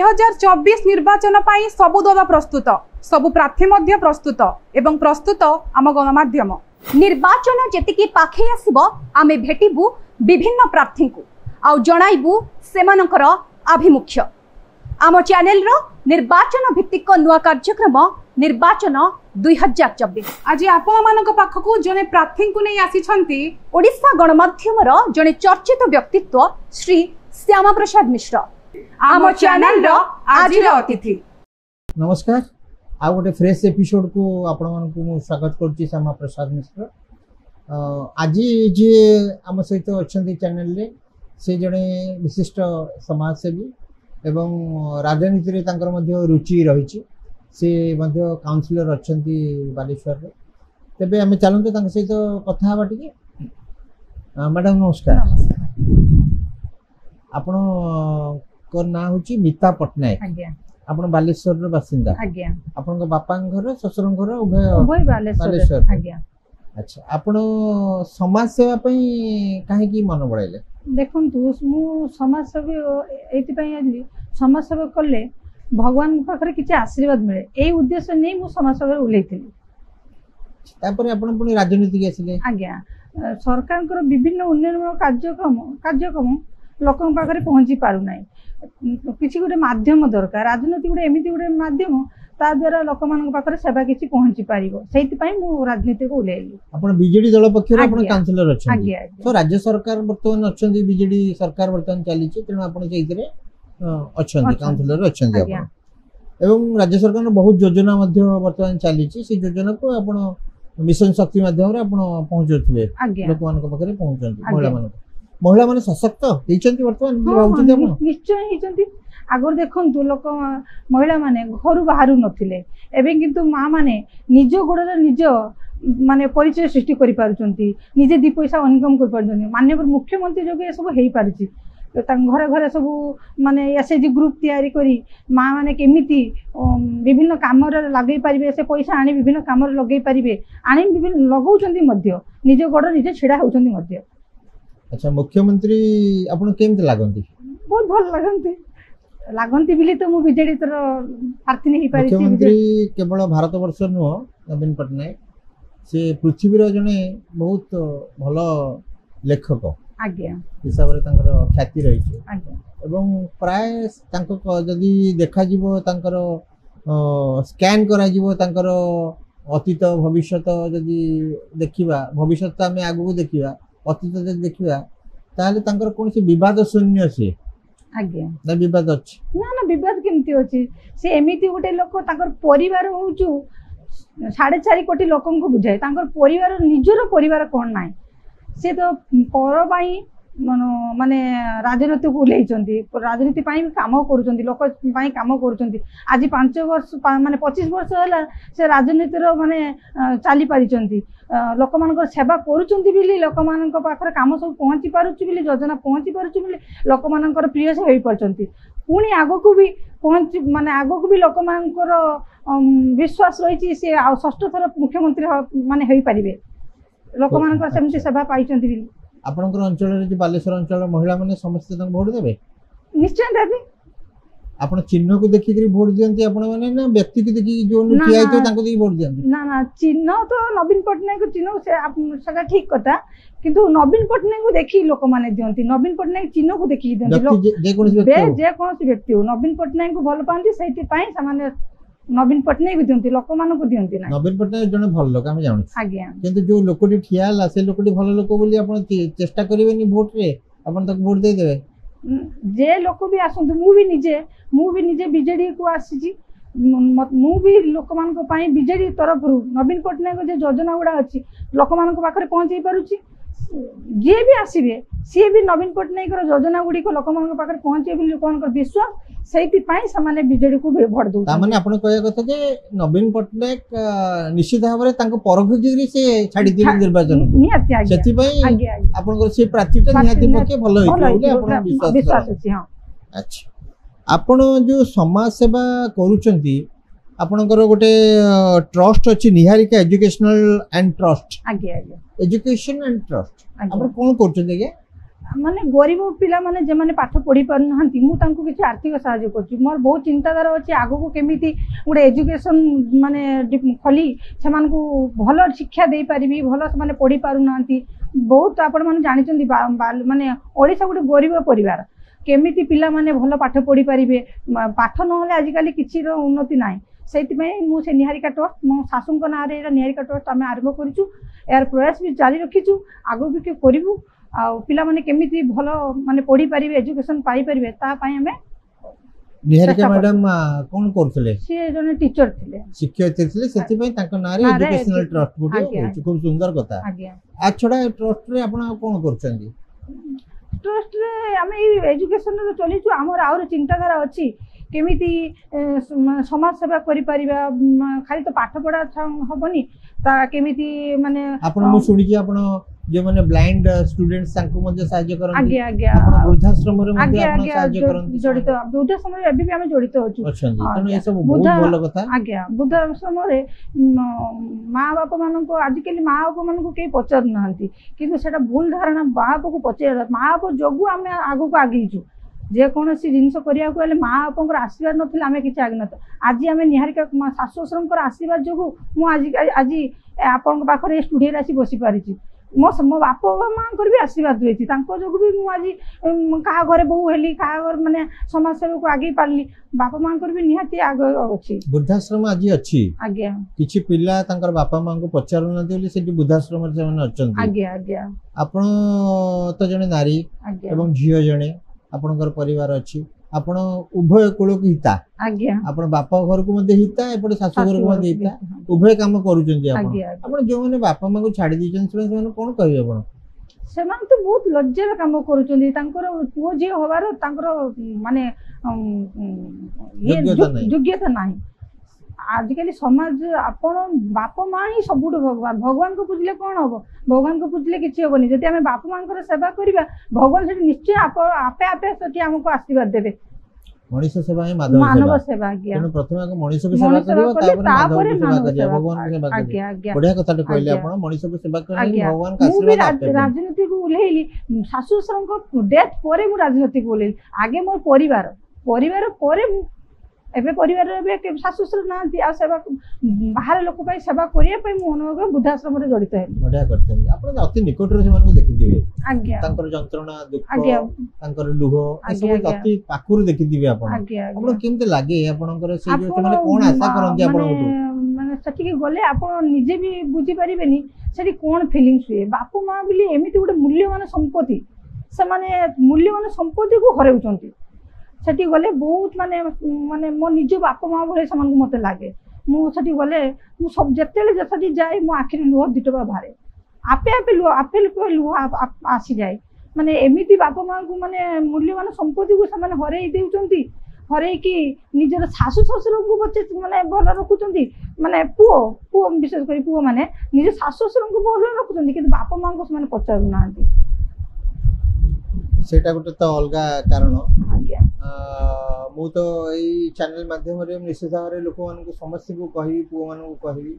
2024 निर्वाचन पाई सबु दल प्रस्तुत, सबु प्रार्थी मध्य प्रस्तुत एवं प्रस्तुत आम गणमाध्यम। निर्वाचन जेतिकी पाखे आसीबो आमे भेटिबु विभिन्न प्रार्थी को आउ जणाइबु सेमानकर आभिमुख्य। आम चैनल रो निर्वाचन भित्तिक नुआ कार्यक्रम निर्वाचन 2024। आज आपण मानक पाखकु जने प्रार्थी को नै आसीछंती ओडिशा गणमाध्यम रो जने चर्चित व्यक्तित्व श्री श्यामा प्रसाद मिश्र, आम चैनल रो आज रो अतिथि। नमस्कार, आ गोटे फ्रेश एपिसोड को आपण मानकु मु स्वागत करछि। श्यामा प्रसाद मिश्र आज जे आम सहित अछंती चैनल रे से जने विशिष्ट समाजसेवी एवं राजनीति रे तांकर मध्य रुचि रही, से मध्य काउंसिलर अछंती बालेश्वर रे। तबे आमे चलंते तांक सहित कथा हबा टिके। मैडम नमस्कार। आपण को ना होची मिता पटनायक। आज्ञा। आपण बालेश्वर रे बासिंदा। आज्ञा। आपण को बापा घर ससुर घर उभय उभय बालेश्वर। आज्ञा। अच्छा, आपण समाज सेवा पई काहे की मन बळाइले? देखंतु मु समाज सेवा एति पई आली, समाज सेवा करले भगवान पाखरे किछि आशीर्वाद मिले, एई उद्देश्य नै मु समाज सेवा उलेइथिली। तापर आपण पुनी राजनीति के आसीले? आज्ञा। सरकार कर विभिन्न उन्नयन कार्यक्रम लोकन पाखरे पहुंची पारु नै, किछि गोटे माध्यम दरकार। राजनीति गोटे एमिति गोटे माध्यम ता द्वारा लोक मान पाखरे सेवा किछि पहुंची पारिबो, सेति पई मु राजनीति को उलेइली। आपण बीजेडी दल पक्षर आपण काउंसिलर अछन? आज्ञा। तो राज्य सरकार वर्तमान अछन, बीजेडी सरकार वर्तमान चली छि, तेनु आपण सेइतरे अछन काउंसिलर अछन आपण। एवं राज्य सरकार बहुत योजना मध्य वर्तमान चली छि, से योजना को आपण मिशन शक्ति माध्यम रे आपण पहुंचथुबे, लोक मान पाखरे पहुंचन। महिला माने सशक्त हेचंती वर्तमान भाबुछथि आपण? निश्चय हेचंती। आगर देखंतु लोक महिला माने घर बाहरु नथिले, एबे किंतु मां माने निज गोडरे निज माने परिचय सृष्टि करि पारुचंती, निजे दि पैसा इनकम कर पारुचंती। माननीय मुख्यमंत्री जोगे सब हेई पारुची। घरे घरे सब माने एसएचजी ग्रुप तैयारी करी मां माने केमिति विभिन्न काम रे लगै पारिबे, से पैसा आनी विभिन्न काम रे लगै पारिबे, आनी विभिन्न लगाउचंती मध्य, निज गोड निजे छिडा होउचंती मध्य। अच्छा, मुख्यमंत्री आपण केमिति लागंती? बहुत भल लागंती बिली तो मु बीजेडी तर प्रार्थी नै पारि छी। मुख्यमंत्री केवल भारत वर्ष नुह, नवीन पटनायक से पृथ्वी रो जने बहुत भलो लेखक। आज्ञा। हिसाब रे तांकर ख्याति रही छै। आज्ञा। एवं प्राय तांको जदी देखा जिवो तांकर स्कैन करा जिवो तांकर अतीत भविष्यत जदी देखिबा, भविष्यत आमे आगु को देखिबा, अतीत जदी देखिबा, ताले तांकर कोनसी विवाद शून्य से। आज्ञा। ना विवाद अछि? ना ना, विवाद केमती अछि? से एमिति गोटे लोक तांकर परिवार होउचु 4.5 कोटी लोकन को बुझाय, तांकर परिवार निजर परिवार कोन नाय, से तो पर बाई माने राजनीति को उलेइचंती, राजनीति पाई काम करूचंती, लोक पाई काम करूचंती। आज 5 वर्ष माने 25 वर्ष होला से राजनीति रो माने चाली पारिचंती, लोक मानकर सेवा करूचंती बिली, लोक मानकर पाखरे काम सब पहुंची पारुची बिली, योजना पहुंची पारुची बिली, लोक मानकर प्रिय से होई परचंती। पुणी आगो को भी पहुंच माने आगो को भी लोक मानकर विश्वास रही से षष्ठ थर मुख्यमंत्री माने होई पारिबे, लोक मानकर सेमति सेवा पाइचंती बिली। आपनकर अंचल रे जे बालेश्वर अंचल महिला माने समस्त तक वोट देबे? निश्चय देबे। आपण चिन्ह को देखि करी वोट दियंती आपण माने, ना व्यक्ति को देखि जो ठिया आइतो तांको देखि वोट दियंती? ना ना, चिन्ह तो नवीन पटनायक चिन्ह से सदा ठीक कथा, किंतु नवीन पटनायक को देखि लोक माने दियंती, नवीन पटनायक चिन्ह को देखि दियंती। जे कोनसी व्यक्ति हो नवीन पटनायक को भल पांती, सेति पई सामान्य नवीन पटनायक दियंती, लोक मान को दियंती ना। नवीन पटनायक जने भल लोक हम जानु। आज्ञा। किंतु जो लोकटी ठियाला से लोकटी भल लोक बोली आपण चेष्टा करिवेनी वोट रे, आपण तक वोट दे देबे? जे लोक भी आसंतु, मु भी निजे बीजेडी को आसी, मु भी लोक मान को पाई बीजेडी तरफ रु नवीन पटनायक जे योजना गुडा अछि लोक मान को पाखरे पहुंचै पारुची। जे भी आसीबे सी भी नवीन पटनायक रो योजना गुडी को लोक मान को पाखरे पहुंचै बिली लोक मान को विश्वास, सेति पाई सामान्य बीजेडी को वोट दउ। ता माने आपण कहया कथा जे नवीन पटनायक निश्चित भाबरे तांको परख जिगरी से छाडी दिले निर्वाचन निहाती। आज्ञा। सेति पई आपण को से प्रार्थीटा निहाती पके भलो होइतो बोले आपण विश्वास अछि। हां। अच्छा, आपण जो समाज सेवा करूचंती, आपणकर गोटे ट्रस्ट अछि निहारिका एजुकेशनल एंड ट्रस्ट। आज्ञा। आज्ञा। एजुकेशन एंड ट्रस्ट आपण कोन करछन आज्ञा? ମାନେ ଗରିବ ପିଲାମାନେ ଯେମାନେ ପାଠ ପଢି ପାରୁନାହାନ୍ତି ମୁଁ ତାଙ୍କୁ କିଛି ଆର୍ଥିକ ସାହାଯ୍ୟ କରୁଛି। ମୋର ବହୁତ ଚିନ୍ତାଧାରା ଅଛି ଆଗକୁ କେମିତି ଗୋଟେ ଏଜୁକେସନ ମାନେ ଖୋଲି ସେମାନଙ୍କୁ ଭଲ ଶିକ୍ଷା ଦେଇପାରିବି। ଭଲ ସେମାନେ ପଢି ପାରୁନାହାନ୍ତି ବହୁତ ଆପଣମାନେ ଜାଣିଛନ୍ତି ମାନେ ଓଡ଼ିଶା ଗୋଟେ ଗରିବ ପରିବାର କେମିତି ପିଲାମାନେ ଭଲ ପାଠ ପଢି ପାରିବେ। ପାଠ ନହେଲେ ଆଜିକାଲି କିଛିର ଉନ୍ନତି ନାହିଁ। ସେଇଥିପାଇଁ ମୁଁ ସେ ନିହାରିକା ଟ୍ରଷ୍ଟ ମୋ ଶାଶୁଙ୍କ ନାଁରେ ଏଇଟା ନିହାରିକା ଟ୍ରଷ୍ଟ ଆମେ ଆରମ୍ଭ କରିଛୁ। ଏହାର ପ୍ରୟାସ ବି ଜାରି ରଖିଛୁ ଆଗକୁ ବି କରିବୁ। ଆଉ ପିଲାମାନେ କେମିତି ଭଲ ମାନେ ପଢି ପାରିବେ ଏଜୁକେସନ ପାଇପାରିବେ ତା ପାଇଁ ଆମେ ନିହାରିକା ମ୍ୟାଡାମ କଣ କରୁଥିଲେ? ସିଏ ଜଣେ ଟିଚର ଥିଲେ ଶିକ୍ଷୟିତ୍ରୀ ଥିଲେ ସେଥିପାଇଁ ତାଙ୍କ ନାଁରେ ଏଜୁକେଶନାଲ ଟ୍ରଷ୍ଟ ଗୋଟେ ହେଇଛି। ଖୁବ ସୁନ୍ଦର କଥା। ଆ ଛଡା ଟ୍ରଷ୍ଟରେ ଆପଣ ଆଉ କଣ କରୁଛନ୍ତି? ଟ୍ରଷ୍ଟରେ ଆମେ ଏଇ ଏଜୁକେସନରେ ଚଳିଛୁ। ଆମର ଆହୁରି ଚିନ୍ତାଧାରା ଅଛି କେମିତି ସମାଜ ସେବା କରିପାରିବା। ଖାଲି ତ ପାଠ ପଢା ହବନି ତା କେମିତି ମାନେ ଆପଣ ମୁଁ ଶୁଣିଛି ଆପଣ ଯୋଉମାନେ ବ୍ଲାଇଣ୍ଡ ଷ୍ଟୁଡେଣ୍ଟସ୍ ତାଙ୍କୁ ମଧ୍ୟ ସାହାଯ୍ୟ କରନ୍ତି। ଆଜ୍ଞା ଆଜ୍ଞା ଆପଣ ବୃଦ୍ଧାଶ୍ରମରେ ମଧ୍ୟ ଆପଣ ସାହାଯ୍ୟ କରନ୍ତି। ଜଡ଼ିତ ବୃଦ୍ଧାଶ୍ରମରେ ଏବେ ବି ଆମେ ଜଡ଼ିତ ଅଛୁ ଅଛନ୍ତି। ତେଣୁ ଏ ସବୁ ବହୁତ ଭଲ କଥା। ଆଜ୍ଞା ବୃଦ୍ଧାଶ୍ରମରେ ମା ବାପା ମାନଙ୍କୁ ଆଜିକାଲି ମା ବାପା ମାନଙ୍କୁ କେହି ପଚାରୁନାହାନ୍ତି କିନ୍ତୁ ସେଟା ଭୁଲ ଧାରଣା। ମା ବାପାକୁ ପଚାରିବା ମା ବାପା ଯୋଗୁଁ ଆମେ ଆଗକୁ ଆଗେଇଛୁ। ଯେକୌଣସି ଜିନିଷ କରିବାକୁ ହେଲେ ମା ବାପାଙ୍କର ଆଶୀର୍ବାଦ ନଥିଲେ ଆମେ କିଛି ଆଗେଇନଥାଉ। ଆଜି ଆମେ ନିହାରିକା ଶାଶୁ ଶ୍ୱଶୁରଙ୍କର ଆଶୀର୍ବାଦ ଯୋଗୁଁ ମୁଁ ଆଜି ଆପଣଙ୍କ ପାଖରେ ଏ ଷ୍ଟୁଡିଓରେ ଆସି ବସିପାରିଛି। ମୋ ବାପା ମାଙ୍କର ବି ଆଶୀର୍ବାଦ ରହିଛି ତାଙ୍କ ଯୋଗୁଁ ବି ମୁଁ ଆଜି କାହା ଘରେ ବୋହୂ ହେଲି କାହା ଘରେ ମାନେ ସମାଜ ସେବାକୁ ଆଗେଇ ପାରିଲି। ବାପା ମାଙ୍କର ବି ନିହାତି ଆଗ ଅଛି। ବୃଦ୍ଧାଶ୍ରମ ଆଜି ଅଛି। ଆଜ୍ଞା କିଛି ପିଲା ତାଙ୍କର ବାପା ମାଙ୍କୁ ପଚାରୁନାହାନ୍ତି ବୋଲି ସେଠି ବୃଦ୍ଧାଶ୍ରମରେ ସେମାନେ ଅଛନ୍ତି। ଆଜ୍ଞା ଆଜ୍ଞା ଆପଣ ତ ଜଣେ ନାରୀ ଏବଂ ଝିଅ ଜଣେ ଆପଣଙ୍କର ପରିବାର ଅଛି। ଆପଣ ଉଭୟ କୂଳକୁ ହିତା। ଆଜ୍ଞା ଆପଣ ବାପା ଘରକୁ ମଧ୍ୟ ହିତା ଏପଟେ ଶାଶୁ ଘରକୁ ମଧ୍ୟ ହିତା ଉଭୟ କାମ କରୁଛନ୍ତି। ଆପଣ ଯୋଉମାନେ ବାପା ମାଙ୍କୁ ଛାଡି ଦେଇଛନ୍ତି ସେମାନେ କଣ କହିବେ ଆପଣ? ସେମାନେ ତ ବହୁତ ଲଜ୍ଜାର କାମ କରୁଛନ୍ତି। ତାଙ୍କର ପୁଅ ଝିଅ ହବାର ତାଙ୍କର ମାନେ ଯୋଗ୍ୟତା ନାହିଁ। ଆଜିକାଲି ସମାଜ ଆପଣ ବାପା ମା ହିଁ ସବୁଠୁ ଭଗବାନ। ଭଗବାନଙ୍କୁ ପୂଜିଲେ କଣ ହବ? ଭଗବାନଙ୍କୁ ପୂଜିଲେ କିଛି ହବନି। ଯଦି ଆମେ ବାପା ମାଙ୍କର ସେବା କରିବା ଭଗବାନ ସେଠି ନିଶ୍ଚୟ ଆପେ ଆପେ ସେଠି ଆମକୁ ଆଶୀର୍ବାଦ ଦେବେ। ମଣିଷ ସେବା ହିଁ ମାନବ ସେବା। ଆଜ୍ଞା ତେଣୁ ପ୍ରଥମେ ଆଗ ମଣିଷକୁ ସେବା କରିବ ତାପରେ ମାଧବକୁ ସେବା କରିବା ଭଗବାନଙ୍କୁ ସେବା କରିବା। ବଢିଆ କଥାଟେ କହିଲେ ଆପଣ ମଣିଷକୁ ସେବା କଲେ ଭଗବାନଙ୍କ ଆଶୀର୍ବାଦ ଆପେ। ରାଜନୀତିକୁ ଓହ୍ଲେଇଲି ଶାଶୁ ଶ୍ୱଶୁରଙ୍କ ଡେଥ୍ ପରେ ମୁଁ ରାଜନୀତିକୁ ଓହ୍ଲେଇଲି। ଆଗେ ମୋର ପରିବାର ପରେ ମୁଁ ଏବେ ପରିବାରରେ ଏବେ ଶାଶୁ ଶ୍ୱଶୁର ନାହାନ୍ତି ଆଉ ସେବା ବାହାର ଲୋକ ପାଇଁ ସେବା କରିବା ପାଇଁ ମୁଁ ଅନୁଭବ ବୃଦ୍ଧାଶ୍ରମରେ ଜଡ଼ିତ ହେଲି। ବଢିଆ କରିଛନ୍ତି ଆପଣ ଅତି ନିକଟରେ ସେମାନଙ୍କୁ ଦେଖିଥିବେ। ଆଜ୍ଞା ତାଙ୍କର ଯନ୍ତ୍ରଣା ଦୁଃଖ ତାଙ୍କର ଲୁହ ଏସବୁ ଅତି ପାଖରୁ ଦେଖିଥିବେ ଆପଣ। ଆପଣଙ୍କୁ କେମିତି ଲାଗେ ଆପଣଙ୍କର ସେଇ ଯୋଉ ସେମାନେ କଣ ଆଶା କରନ୍ତି ଆପଣଙ୍କଠୁ? ମାନେ ସେଠିକି ଗଲେ ଆପଣ ନିଜେ ବି ବୁଝିପାରିବେନି ସେଠି କଣ ଫିଲିଙ୍ଗସ୍ ହୁଏ। ବାପା ମା ବୋଲି ଏମିତି ଗୋଟେ ମୂଲ୍ୟବାନ ସମ୍ପତ୍ତି ସେମାନେ ମୂଲ୍ୟବାନ ସମ୍ପତ୍ତିକୁ ହରାଉଛନ୍ତି। ସେଠି ଗଲେ ବହୁତ ମାନେ ମୋ ନିଜ ବାପା ମା ଭଳି ସେମାନଙ୍କୁ ମତେ ଲାଗେ। ମୁଁ ସେଠି ଗଲେ ମୁଁ ସବୁ ଯେତେବେଳେ ସେଠି ଯାଏ ମୋ ଆଖିରେ ଲୁହ ଦିଟୋପା ବାହାରେ। ଆପେ ଲୁହ ଆସିଯାଏ। ମାନେ ଏମିତି ବାପା ମାଙ୍କୁ ମାନେ ମୂଲ୍ୟବାନ ସମ୍ପତ୍ତିକୁ ସେମାନେ ହରେଇ ଦେଉଛନ୍ତି। ହରେଇକି ନିଜର ଶାଶୁ ଶ୍ୱଶୁରଙ୍କୁ ମାନେ ଭଲ ରଖୁଛନ୍ତି। ମାନେ ପୁଅ ବିଶେଷ କରି ପୁଅ ମାନେ ନିଜ ଶାଶୁ ଶ୍ୱଶୁରଙ୍କୁ ଭଲ ରଖୁଛନ୍ତି କିନ୍ତୁ ବାପା ମାଙ୍କୁ ସେମାନେ ପଚାରୁନାହାନ୍ତି। ସେଇଟା ଗୋଟେ ତ ଅଲଗା କାରଣ। ଆଜ୍ଞା ମୁଁ ତ ଏଇ ଚ୍ୟାନେଲ ମାଧ୍ୟମରେ ନିଶ୍ଚିତ ଭାବରେ ଲୋକମାନଙ୍କୁ ସମସ୍ତଙ୍କୁ କହିବି ପୁଅମାନଙ୍କୁ କହିବି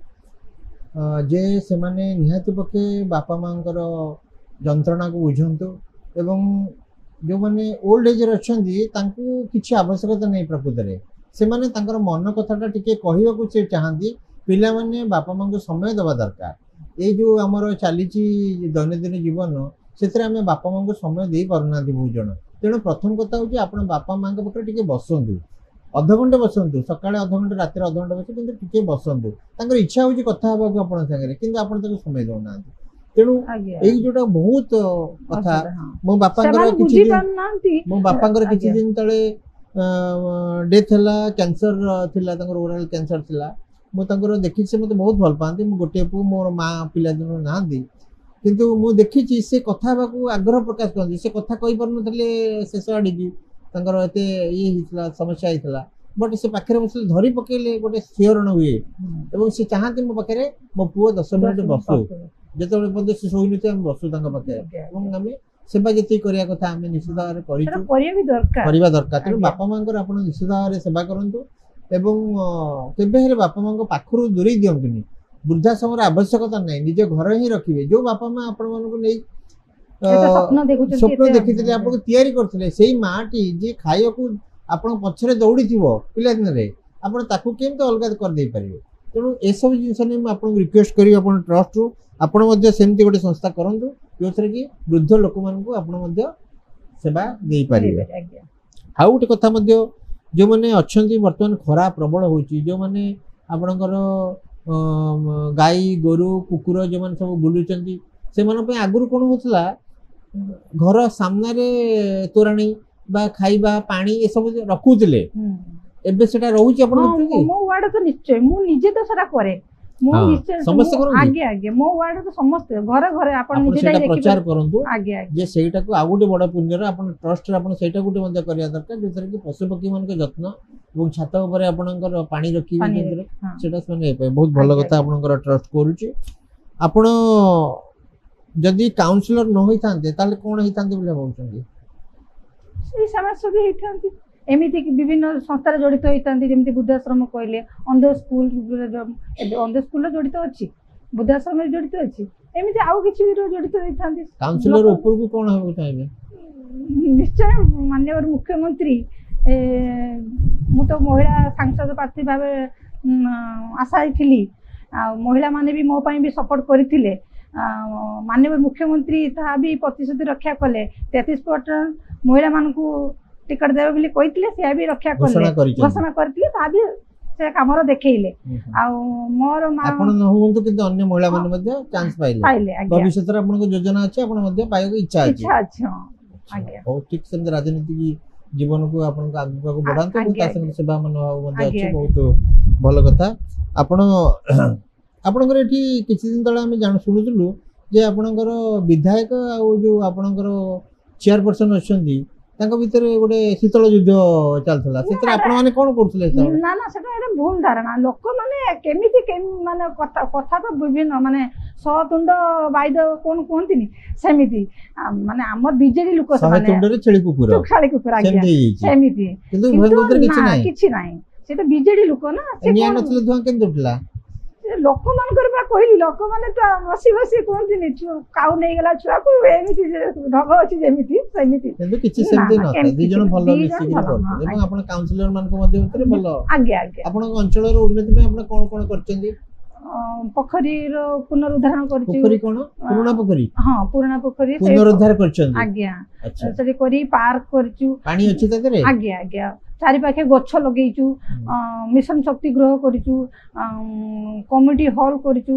ଯେ ସେମାନେ ନିହାତି ପକ୍ଷେ ବାପା ମାଙ୍କର ଯନ୍ତ୍ରଣାକୁ ବୁଝନ୍ତୁ ଏବଂ ଯେଉଁମାନେ ଓଲ୍ଡ ଏଜ୍ରେ ଅଛନ୍ତି ତାଙ୍କୁ କିଛି ଆବଶ୍ୟକତା ନାହିଁ। ପ୍ରକୃତରେ ସେମାନେ ତାଙ୍କର ମନ କଥାଟା ଟିକେ କହିବାକୁ ସେ ଚାହାନ୍ତି। ପିଲାମାନେ ବାପା ମାଙ୍କୁ ସମୟ ଦେବା ଦରକାର। ଏଇ ଯେଉଁ ଆମର ଚାଲିଛି ଦୈନନ୍ଦିନ ଜୀବନ ସେଥିରେ ଆମେ ବାପା ମାଙ୍କୁ ସମୟ ଦେଇପାରୁନାହାନ୍ତି ବହୁତ ଜଣ। ତେଣୁ ପ୍ରଥମ କଥା ହେଉଛି ଆପଣ ବାପା ମାଙ୍କ ପାଖରେ ଟିକେ ବସନ୍ତୁ। ଅଧଘଣ୍ଟେ ବସନ୍ତୁ। ସକାଳେ ଅଧଘଣ୍ଟେ ରାତିରେ ଅଧଘଣ୍ଟେ ବସନ୍ତୁ କିନ୍ତୁ ଟିକେ ବସନ୍ତୁ। ତାଙ୍କର ଇଚ୍ଛା ହେଉଛି କଥା ହେବାକୁ ଆପଣଙ୍କ ସାଙ୍ଗରେ କିନ୍ତୁ ଆପଣ ତାକୁ ସମୟ ଦେଉନାହାନ୍ତି। ତେଣୁ ଏଇ ଯୋଉଟା ବହୁତ କଥା। ମୋ ବାପାଙ୍କର କିଛି ଦିନ ତଳେ ଡେଥ୍ ହେଲା। କ୍ୟାନ୍ସର ଥିଲା ତାଙ୍କର ଓରାଲ କ୍ୟାନ୍ସର ଥିଲା। ମୁଁ ତାଙ୍କର ଦେଖିଛି ସେ ମୋତେ ବହୁତ ଭଲ ପାଆନ୍ତି। ମୁଁ ଗୋଟିଏ ପୁଅ ମୋର ମା ପିଲାଦିନରୁ ନାହାନ୍ତି କିନ୍ତୁ ମୁଁ ଦେଖିଛି ସେ କଥା ହେବାକୁ ଆଗ୍ରହ ପ୍ରକାଶ କରନ୍ତି। ସେ କଥା କହିପାରୁନଥିଲେ ଶେଷ ଆଡ଼ିକି ତାଙ୍କର ଏତେ ହେଇଥିଲା ସମସ୍ୟା ହେଇଥିଲା ବଟ୍ ସେ ପାଖରେ ବସିଲେ ଧରି ପକେଇଲେ ଗୋଟେ ଶିହରଣ ହୁଏ ଏବଂ ସେ ଚାହାନ୍ତି ମୋ ପାଖରେ ମୋ ପୁଅ 10 ମିନିଟ୍ ବସୁ। ଯେତେବେଳେ ପର୍ଯ୍ୟନ୍ତ ସେ ଶୋଇନଥିବେ ଆମେ ବସୁ ତାଙ୍କ ପାଖରେ ଏବଂ ଆମେ ସେବା ଯେତିକି କରିବା କଥା ଆମେ ନିଶ୍ଚିତ ଭାବରେ କରିଛୁ କରିବା ଦରକାର। ତେଣୁ ବାପା ମାଙ୍କର ଆପଣ ନିଶ୍ଚିତ ଭାବରେ ସେବା କରନ୍ତୁ ଏବଂ କେବେ ହେଲେ ବାପା ମାଙ୍କ ପାଖରୁ ଦୂରେଇ ଦିଅନ୍ତୁନି। ବୃଦ୍ଧାଶ୍ରମର ଆବଶ୍ୟକତା ନାହିଁ। ନିଜ ଘରେ ହିଁ ରଖିବେ। ଯେଉଁ ବାପା ମା ଆପଣମାନଙ୍କୁ ନେଇ स्वप्न देखुछन स्वप्न देखिଥିଲେ ଆପଣ ତିଆରି କରିଥିଲେ ସେଇ ମାଟି ଯେ ଖାଇବାକୁ ଆପଣ ପଛରେ ଦୌଡ଼ିଥିବ ପିଲାଦିନ ରେ ଆପଣ ତାକୁ କେମିତି ଅଲଗା କରିଦେଇ ପାରିବେ ତେଣୁ ଏସବୁ ଜିନିଷ ନେଇ ମୁଁ ଆପଣଙ୍କୁ ରିକ୍ୱେଷ୍ଟ କରିବି ଆପଣ ଟ୍ରଷ୍ଟରୁ ଆପଣ ମଧ୍ୟ ସେମିତି ଗୋଟେ ସଂସ୍ଥା କରନ୍ତୁ ଯୋଉଥିରେ କି ବୃଦ୍ଧ ଲୋକମାନଙ୍କୁ ଆପଣ ମଧ୍ୟ ସେବା ଦେଇପାରିବେ ଆଉ ଗୋଟେ କଥା ମଧ୍ୟ ଯୋଉମାନେ ଅଛନ୍ତି ବର୍ତ୍ତମାନ ଖରା ପ୍ରବଳ ହଉଛି ଯୋଉମାନେ ଆପଣଙ୍କର ଗାଈ ଗୋରୁ କୁକୁର ଯୋଉମାନେ ସବୁ ବୁଲୁଛନ୍ତି ସେମାନଙ୍କ ପାଇଁ ଆଗରୁ କ'ଣ ହଉଥିଲା घर सामने तोराणी बा खाइबा पानी ए सब रखुतिले एबे सेटा रहउची अपन देखथि मो वार्ड तो निश्चय मु निजे तो सेटा करे मु निश्चय समस्त करू आगे आगे मो वार्ड तो समस्त घर घर अपन निजे सेटा प्रचार करंतु आगे आगे जे सेटा को आ गुटे बडा पुण्य रे अपन ट्रस्ट रे अपन सेटा गुटे मध्य करिया दरकार जेतरे कि पशु पक्षी मन के जत्न एवं छात ऊपर आपनकर पानी रखी जेतरे सेटा सने बहुत भलो कथा आपनकर ट्रस्ट करूची आपण जदि काउंसलर न होई थांते ताले कोन होई थांते बोले बोलछन्ती ई समाज सब होई थांती एमिति कि विभिन्न संस्था जड़ित होई थांती जेमिति बुद्धाश्रम कहले अंध स्कूल जड़ित अछि बुद्धाश्रम जड़ित अछि एमिति आउ किछि भी जड़ित होई थांती काउंसलर ऊपर को कोन होबो चाहिए निश्चय माननीय मुख्यमंत्री मु तो महिला सांसद प्रार्थी भाबे आशा थिली महिला माने भी मो पई भी सपोर्ट करथिले माननीय मुख्यमंत्री ता भी प्रतिश्रुति रक्षा कले 33% महिला मान को टिकट देवे बोली कहितले से भी रक्षा कले घोषणा करथिले ता भी से कामर देखैले आ मोर आपण न होंतु कि अन्य महिला मान मध्ये चांस पाइले भविष्य रे आपन को योजना अछि आपन मध्ये पाए को इच्छा अछि आगे बहुत ठीक से राजनीति की जीवन को आपन को आगु को बढ़ांतो ता संग सेवा मन मध्ये अछि बहुत भलो कथा आपण आपणकर एठी किछि दिन तळे हम जान सुनुतलु जे आपणकर विधायक आ जो आपणकर चेयरपर्सन अछंती तांको भीतर गोटे शीतल युद्ध चलथला सेतर आपण माने कोन करथले ना ना सेटा एटा भूल धारणा लोक माने केमिति माने कथा तो विभिन्न माने सतुंड बाइद कोन कोनतिनी सेमिति माने हमर बीजेडी लोक माने सतुंड रे छेली कुकुर सेमिति किंतु भगवतर किछि नाही से तो बीजेडी लोक ना से निया नथले धुआ केन उठला लोक मानकर बा कहली लोक माने तो बसी बसी कोनती नि काउ नै गेला छुआ को एमिति ढग अछि जेमिति सेमिति किंतु किछि सेमते न दि जण भलो मिसी के करते ଏବଂ आपण काउंसलर मान को मध्ये उतरे भलो आगे आगे आपण अंचल रो उन्नति में आपण कोन कोन करचंदी पोखरी रो पुनरुद्धारण करछि पोखरी कोन पुराना पोखरी हां पुराना पोखरी पुनरुद्धार करचंदी आगे अच्छा सरी करी पार्क करछु पानी अछि तदरे आगे आगे चारि पाखे गछ लगेइछु मिशन शक्ति गृह करिछु कम्युनिटी हॉल करिछु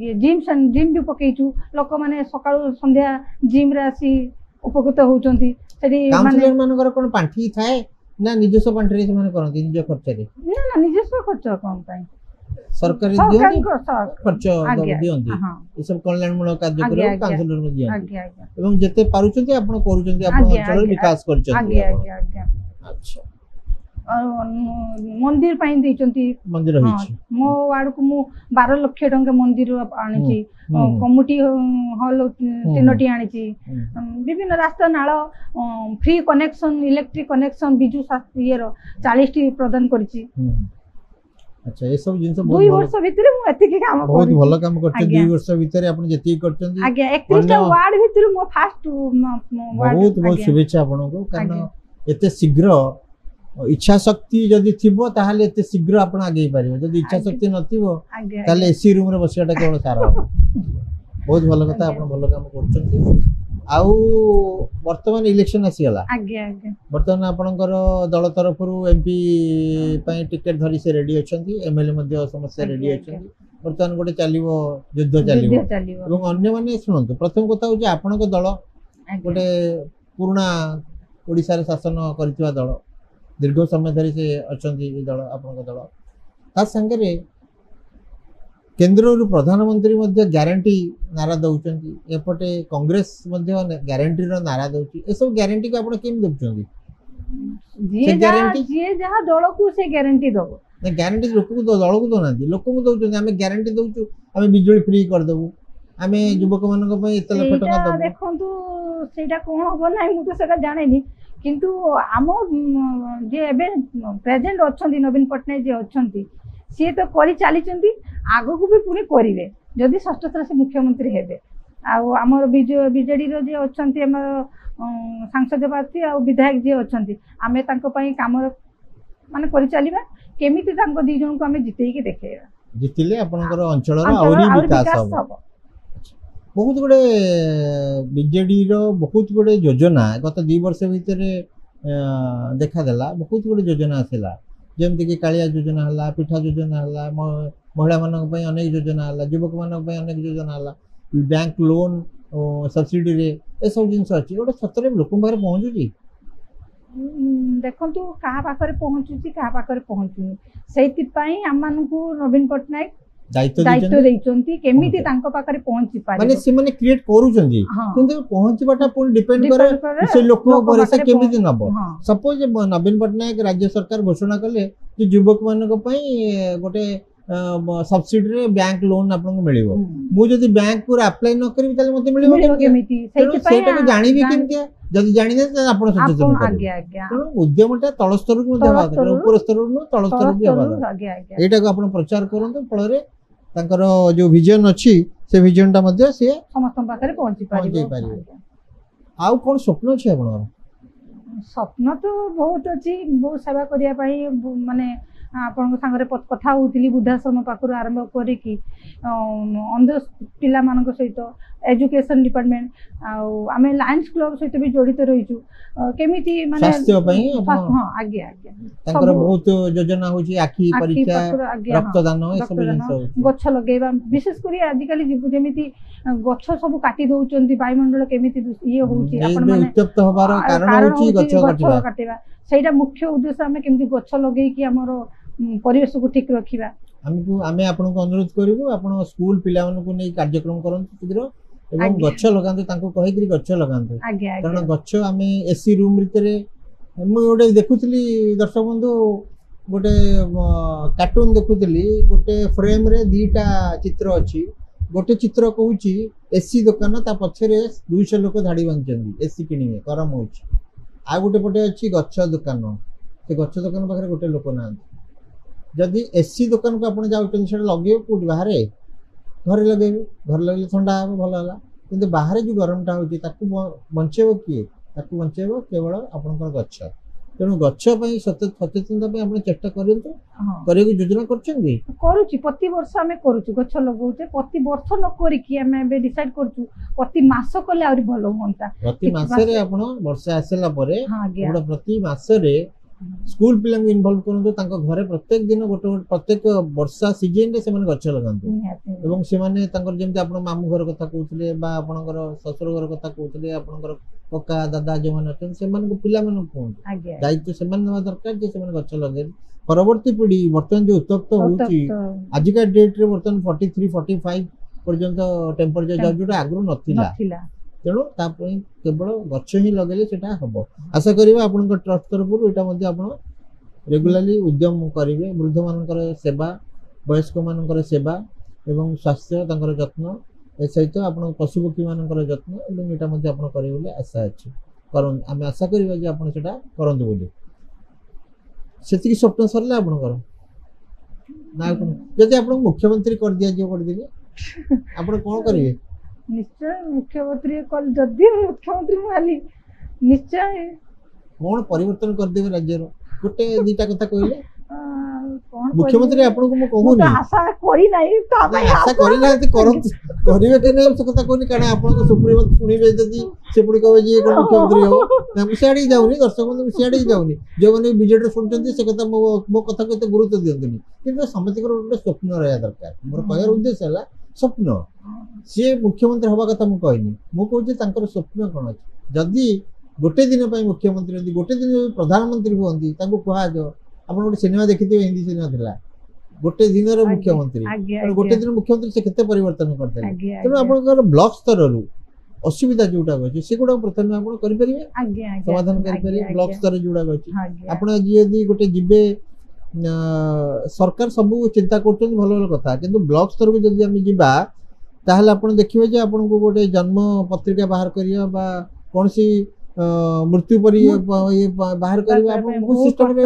ये जिम भी पकेइछु लोक माने सकाळ संध्या जिम रे आसी उपकृत होउचंती सेठी काउंसलर मानकर कोन पांठी थाए ना निजस्व पांठी रे माने करंती निज खर्च रे ना ना निजस्व खर्च कोन पाई सरकारी दियंती खर्च दियंती ए सब कल्याणमूलक कार्यक्रम काउंसलर में दियंती एवं जते पारुचंती आपण करूचंती आपण अंचल विकास करचंती अच्छा मंदिर पाई देचंती मंदिर होइछि मो वार्ड को मु 12 लाख टंका मंदिर आनिछि कमिटी हॉल 3टी आनिछि विभिन्न रास्ता नाळ free connection electric connection Biju Shastri रो 40 टी प्रदान करछि अच्छा ए सब जिंस 2 वर्ष भीतर मु एति के काम बहुत भलो काम करछ 2 वर्ष भीतर आपण जति करछन आगे 31 टा वार्ड भीतर मो फास्ट वार्ड बहुत बहुत शुभेच्छा आपण को कारण एते शीघ्र इच्छा शक्ति जदि थिबो ताहाले एते शीघ्र आपण आगे पारिबो जदि इच्छा शक्ति नथिबो ताले एसी रूम रे बसियाटा केवल सारा बहुत भलो कथा आपण भलो काम करछन आउ वर्तमान इलेक्शन आसी गला आगे आगे वर्तमान आपनकर दल तरफ रु एमपी पई टिकट धरि से रेडी अछंती एमएलए मध्ये समस्या रेडी अछंती वर्तमान गोटे चलिबो युद्ध चलिबो एवं अन्य माने सुनंतु प्रथम कथा हो जे आपनक दल गोटे पुराना ओडिसा रे शासन करथिबा दल दीर्घ समय धरि से अछंती दल आपनक दल ता संगे रे केंद्र रु प्रधानमंत्री मध्ये ग्यारंटी नारा दउचंती एपटे कांग्रेस मध्ये ग्यारंटी रो नारा दउची ए सब ग्यारंटी को आपण केम दउचंती जे जहा दल को से ग्यारंटी दबो ना ग्यारंटी लोक को दल को दोनांती लोक को दउचंती हमें ग्यारंटी दउचु हमें बिजली फ्री कर देबो हमें युवक मानक पई एत लाख टका दबो देखंतु सेटा कोन होबो नै मु तो सेटा जानेनी किंतु आम जे एबे प्रेजेंट अछंती नवीन पटनायक जे अछंती सी तो करी चली आगो को भी पुणी करेंगे जदि षष्ठ थर से मुख्यमंत्री हेबे आमर बीजेडी रो जे अछंती हमर सांसद प्रार्थी आ विधायक जे अछंती आमे तांको पई काम माने करि चलीबा केमिति तांको दी जन को आमे जितेई के देखेबा जितिले आपनकर अंचल रो औरी विकास हो बहुत गुड़े बीजेडी रो बहुत गुड़े योजना गत 2 वर्ष भीतर देखा देला बहुत गुड़े योजना आसला जमती कि कालिया योजना हला पिठा योजना हला महिला मानक पई अनेक योजना हला युवक मानक पई अनेक योजना हला बैंक लोन सब्सिडी रे ए सब जिंस अछि गोटे सतरे लोक पाखरे पहुंचुची देखंतु कहा पाखरे पहुंचुची कहा पाखरे पहुंचुनी सेति पई हमनकु नवीन पटनायक दायित्व देइचंती केमिति तांको पाखरे पहुंची पारे माने से माने क्रिएट करूचंती किंतु पहुंचीबाटा पूर्ण डिपेंड करे से लोक पर से केमिति नबो सपोज नवीन पटनायक राज्य सरकार घोषणा कले कि युवक मानक पई गोटे सब्सिडी रे बैंक लोन आपन मिलिबो मु जदी बैंक को अप्लाई न करी तले मते मिलिबो केमिति सेति पई सेटा को जानिबी केमिति जदी जानि दे त आपन सचेतन आगे आगे तो उद्यमटा तळ स्तर को देबा ऊपर स्तर को तळ स्तर को देबा आगे आगे एटा को आपन प्रचार करंतो फल रे तांकर जो विजन अछि से विजन टा मध्ये से समस्त पाखरे पहुंची पारिबो आउ कोन स्वप्न अछि आपन स्वप्न तो बहुत अछि बहुत सेवा करिया पई माने आपन संगरे कथा होउतिली वृद्धाश्रम पाखरु आरंभ करे कि अंध पिला मानक सहित एजुकेशन डिपार्टमेंट आमे लायंस क्लब सहित भी जड़ित रहिछु केमिति माने स्वास्थ्य पई हां आगे आगे तांकर बहुत योजना होची आखी परीक्षा रक्तदान ए सब जिंस गछ लगेबा विशेष करी आजि काली जेमिति गछ सब काटी दउचंती वायुमंडल केमिति ये होची आपन माने उत्तप्त होबार कारण होची गछ काटिबा सेटा मुख्य उद्देश्य आमे केमिति गछ लगेई कि हमरो परिवेश को ठीक रखिबा हमकु आमे आपन को अनुरोध करिवो आपन स्कूल पिला मन को नै कार्यक्रम करंतु शीघ्र एवं गछ लगांतु तांको कहि कि गछ लगांतु कारण गछ आमे एसी रूम भितरे मु ओडे देखुतली दर्शक बंधु गोटे कार्टून देखुतली गोटे फ्रेम रे दीटा चित्र अछि गोटे चित्र कहूची एसी दुकान ता पछरे 200 लोक धाडी बांचंदी एसी किनिवे गरम होची आ गोटे पटे अछि गछ दुकान से गछ दुकान पाखरे गोटे लोक ना जदि एसी दुकान को आपण जाउचन से लगे कोठी बाहर घर लगे घर लगे ठंडा हो भल होला किंतु बाहर जो गरमटा होची ताकू बंचेबो किए ताकू बंचेबो केवल आपनकर गछ तेणु गछ पई सचेतनता पई आपण चेष्टा करंतु करे की योजना करछंदी करूची प्रति वर्ष हमें करूची गछ लगाउचे प्रति वर्ष न करी कि हमें बे डिसाइड करछु प्रति मास कले आउरी भलो होंता प्रति मास रे आपण वर्ष आसेला परे गोटे प्रति मास रे स्कूल पिला इन्वॉल्व करंतु तांको घरे प्रत्येक दिन गोटे प्रत्येक वर्षा सीजन रे से माने गछ लगांतु एवं से माने तांकर जेमति आपण मामू घर कथा कहउतले बा आपनकर ससुर घर कथा कहउतले आपनकर कका दादा जे माने अछन से माने पिला माने कोन दायित्व से माने नवा दरकार जे से माने गछ लगे परवर्ती पीढ़ी वर्तमान जो उत्तप्त होउची आजिका डेट रे वर्तमान 43 45 पर्यंत टेम्परेचर जाउ जोटा आगु नथिला तेणु केवल गछ ही लगे सेटा हम आशा करिबा आपन ट्रस्ट तरफ एटा मध्ये आपन रेगुलरली उद्यम करिवे वृद्ध मानकर सेवा वयस्क मानकर सेवा एवं स्वास्थ्य तांकर जत्न ए सहित आपन पशुपक्षी मानकर जत्न एवं एटा मध्ये आपन करिवे बोले आशा अछि करन आमे आशा करिबा जे आपन सेटा करंतु बोली सेति स्वप्न सरले आपन कर ना जदि आपन मुख्यमंत्री कर दिया जे कर दिले आपन कोन करिवे निश्चय मुख्यमंत्री कल जदि मुख्यमंत्री माली निश्चय कोन परिवर्तन कर देबे राज्य रो गोटे दीटा कथा कहले मुख्यमंत्री आपन को म कहूनी आशा करी नाही तो आशा करी नाही तो करंत करिवे के नै से कथा कहनी कारण आपन को सुप्रीम सुनिबे जदी से पुडी कहबे जे कोन मुख्यमंत्री हो हम सियाडी जाउनी दर्शक बंधु सियाडी जाउनी जो माने बीजेडी सुनचंती से कथा मो कथा को तो गुरुत्व दियंतनी किंतु समतिकर गोटे स्वप्न रहया दरकार मोर कहर उद्देश्य हला स्वप्न सी मुख्यमंत्री हवा कथा मु कहनी मु कहूँ तांकर स्वप्न कौन अच्छे जदि गोटे दिन मुख्यमंत्री होती गोटे दिन प्रधानमंत्री हुई कह आप गोटे सिनेमा देखी हिंदी सिनेमा थिला गोटे दिन मुख्यमंत्री गोटे दिन मुख्यमंत्री से केते परिवर्तन करते तेणु आप ब्लॉक स्तर असुविधा जोटा अच्छे से गुड़ा प्रथम आप समाधान करें ब्लॉक स्तर जोड़ा अच्छे आप गोटे जीवे सरकार सब चिंता कर भल भल कथा कि ब्लॉक स्तर को जब आम जा ताहले आपण देखिबे जे आपण को गोटे जन्म पत्रिका बाहर करिया बा कोनसी मृत्यु पर ये बाहर करिया आपण बहुत सिस्टम रे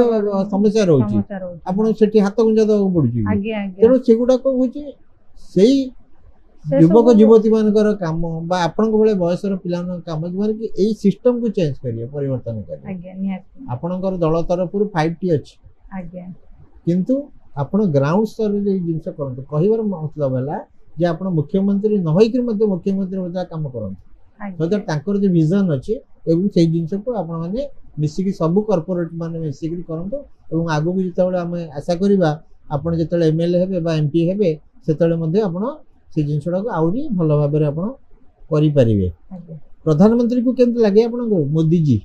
समस्या रहउची आपण सेठी हाथ गुंजा द पड़ुची तेरो सेगुडा को होची सेही युवक युवती मानकर काम बा आपनक भले बयसर पिलान काम जे कि एई सिस्टम को चेंज करिए परिवर्तन करिए आज्ञा निहाती आपनकर दल तरफ 5T अछि आज्ञा किंतु आपण ग्राउंड स्तर रे जिंस करंतु कहिवर मतलब हैला जे आपण मुख्यमंत्री न होई कि मध्य मुख्यमंत्री होता काम करंतु तो तांकर जे विजन अछि एवं सेई जिंस को आपण माने मिसी कि सब कॉर्पोरेट माने मिसी कि करंतु एवं आगु भी जतबे हम आशा करिबा आपण जतबे एमएलए हेबे बा एमपी हेबे सेतबे मध्य आपण से जिंसडा को आउरी भलो भाबरे आपण करि परिबे प्रधानमंत्री को केमत लागे आपण को मोदी जी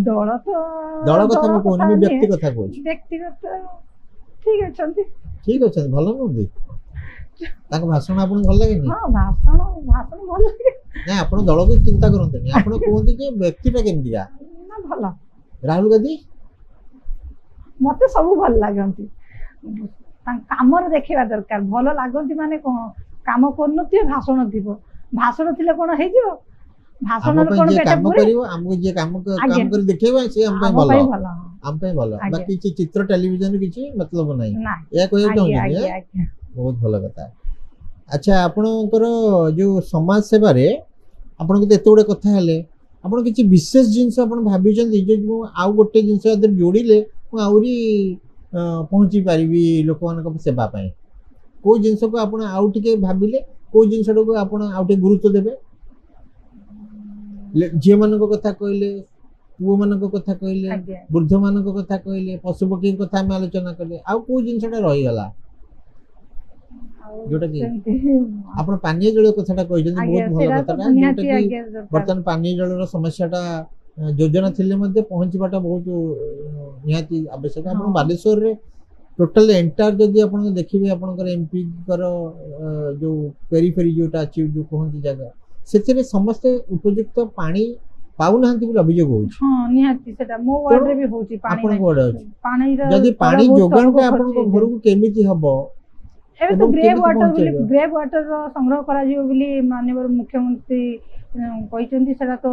दल तो दल कथा म कोनी भी व्यक्ति कथा को व्यक्तिगत ठीक अछंती ठीक अछि भलो मोदी ताको भाषण आपण भल लागे नी हां भाषण भल लागे ना आपण दल को चिंता करंते नी आपण कोहंते जे व्यक्तिटा केमदिया ना भल राहुल गांधी मते सब भल लागंती कामर देखा दरकार भल लगती माने कौन काम करनथि भाषण थी भाषण थिले कोन हे जिवो भाषण कोन बेटा काम करिवो हमको जे काम कर देखेबा से हम पे भलो हम पे भलो बाकी ची चित्र टेलीविजन किछि मतलब नै या कोइ चाहू बहुत भलो कथा अच्छा आपनकर जो समाज सेवा रे आपन को एते गुडे कथा हले आपन किछि विशेष जिंस आपन भाबी जंदी जे आउ गोटे जिंस अदर जोड़िले आउरी पहुंची पारिबी लोक मान सेवा पाए को जिनस को आपण आउ टिके भाबिले को जिनस को आपण आउ टिके गुरुत्व देबे जे मान को कथा कहले पुओ मान को कथा कहले वृद्ध मान को कथा कहले पशु पक्षी कथा में आलोचना करले आउ को जिनसटा रहि गला जोटा कि आपण पानी जल कथाटा कहजन बहुत भलो कथाटा जोटा कि वर्तमान पानी जलर समस्याटा योजना थिले मध्ये पहुंचबाटा बहुत निहाती आवश्यक आपण बालेश्वर रे टोटल एंटायर जदी आपण देखिबे आपनकर एमपी कर जो पेरीफेरी जोटा अछि जो कहंती जगह सेथिरे समस्त उपयुक्त पानी पाउ नाहंती बोल अभियोग होछि हां निहाती सेटा मो वार्ड रे भी होछि पानी आपण वार्ड अछि पानी जदी पानी जोगान का आपण को घर को केमिति हबो एबे तो ग्रे वाटर संग्रह करा जिवो बोली माननीय मुख्यमंत्री कहिसंती सेटा तो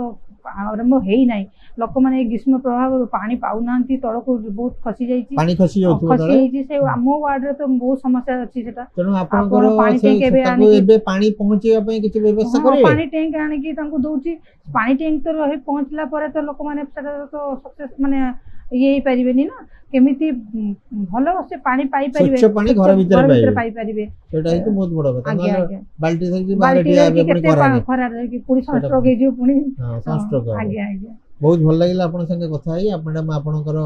आरंभ हेई नाही लोक माने ग्रीष्म प्रभाव पानी पाउ नांती तळ को बहुत खसी जाईची पानी खसी जाउथो खसी जाईची से मो वार्ड रे तो बहुत समस्या अछि सेटा तनो आपनकर पानी टैंक एबे पानी पहुंचेबा पय किछ व्यवस्था करे पानी टैंक आने की तांको दोउची पानी टैंक तो रहे पहुंचला परे तो लोक माने सेटा तो सक्सेस माने ये परिबेनी ना केमिति भलो से पानी पाई परिबे स्वच्छ पानी घर भीतर पाई परिबे सेटा ही तो बहुत बड़ बात आगे बाल्टी धर के बाहर ठिया आबे पुनी खरा रे कि पुनी संस्ट्रोक हे जो पुनी हां संस्ट्रोक आगे बहुत भल लागिला आपण संगे कथा है आपणकर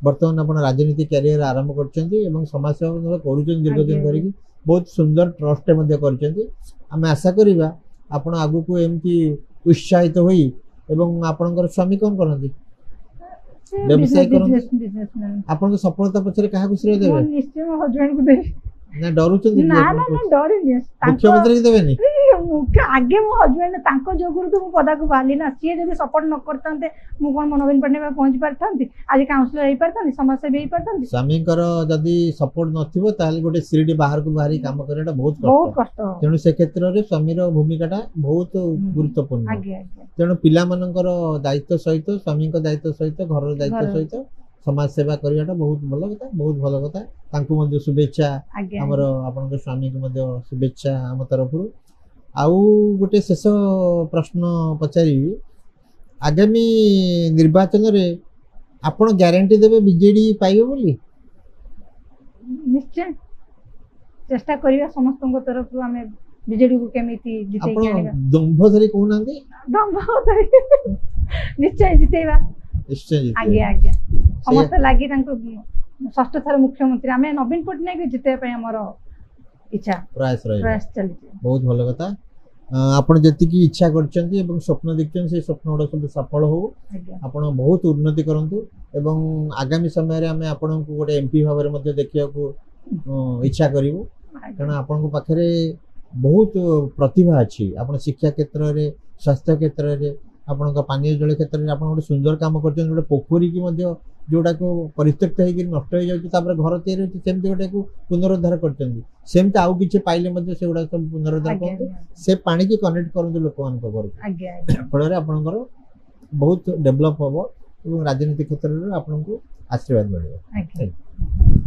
वर्तमान आपण राजनीति कैरियर आरंभ करछंती एवं समाज सेवा करूछन दीर्घ दिन धरि बहुत सुंदर ट्रस्ट मध्ये करछंती हम आशा करिबा आपण आगु को एमती उत्साहित होई एवं आपणकर स्वामी कोन करंती व्यवसाय करंती आपण सफलता पछरे काहा को श्रेय देबे निश्चय हस्बैंड को देबे ना डरुछंती ना डरिनी मुख्यमंत्री के देबेनी आगे मो हस्बैंड तांको जोगुरु तो मु पदा को बाली ना सी जदी सपोर्ट न करतांते मु कोन मनोबेन पटने पहुंच परतांती आज काउंसलर हेई परतांती समाज सेवी हेई परतांती स्वामी कर जदी सपोर्ट नथिबो ताले गोटे सिरडी बाहर को बाहरी काम करेटा बहुत कष्ट तेनु से क्षेत्र रे स्वामी रो भूमिकाटा बहुत गुरुत्वपूर्ण आगे तेनु पिला मानकर दायित्व सहित स्वामी को दायित्व सहित घर रो दायित्व सहित समाज सेवा करियाटा बहुत भलो कथा तांको मध्ये शुभेच्छा हमर आपन के स्वामी को मध्ये शुभेच्छा हम तरफ आउ गोटे शेष प्रश्न पचारि आगामी निर्वाचन रे आपण ग्यारंटी देबे बीजेडी पाइबे बोली निश्चय चेष्टा करिया समस्त तरफ हमें बीजेडी को केमिति जिते के आनिबा दंभ धरि कोनांदी दंभ धरि निश्चय जितेबा निश्चय आगे समस्त लागि तांको षष्ठ थर मुख्यमंत्री हमें नवीन पटनायक जिते पे हमर इच्छा प्रयास चली बहुत भलो कथा आपण जति की इच्छा करचंती एवं स्वप्न देखचन से स्वप्न ओडा सब सफल हो आपण बहुत उन्नति करंतु एवं आगामी समय रे हमें आपण को गोटे एमपी भाबरे मध्ये देखिया को इच्छा करिवो कारण आपण को पाखरे बहुत प्रतिभा अछि आपण शिक्षा क्षेत्र रे स्वास्थ्य क्षेत्र रे आपण का पानी जल क्षेत्र में आपण गोटे सुंदर काम करछन गोटे पोखरी की मध्ये जोडा को परित्यक्त हे कि नष्ट हो जाउची तापर घर तयार होची सेमति गोटे को पुनरुद्धार करछन सेमति आउ किछ पाइले मध्ये से गोडा सब पुनरुद्धार करते से पानी की कनेक्ट करन लोक मान को घर आगे फल रे आपनकर बहुत डेवलप होबो एवं राजनीतिक क्षेत्र रे आपन को आशीर्वाद मिलियो।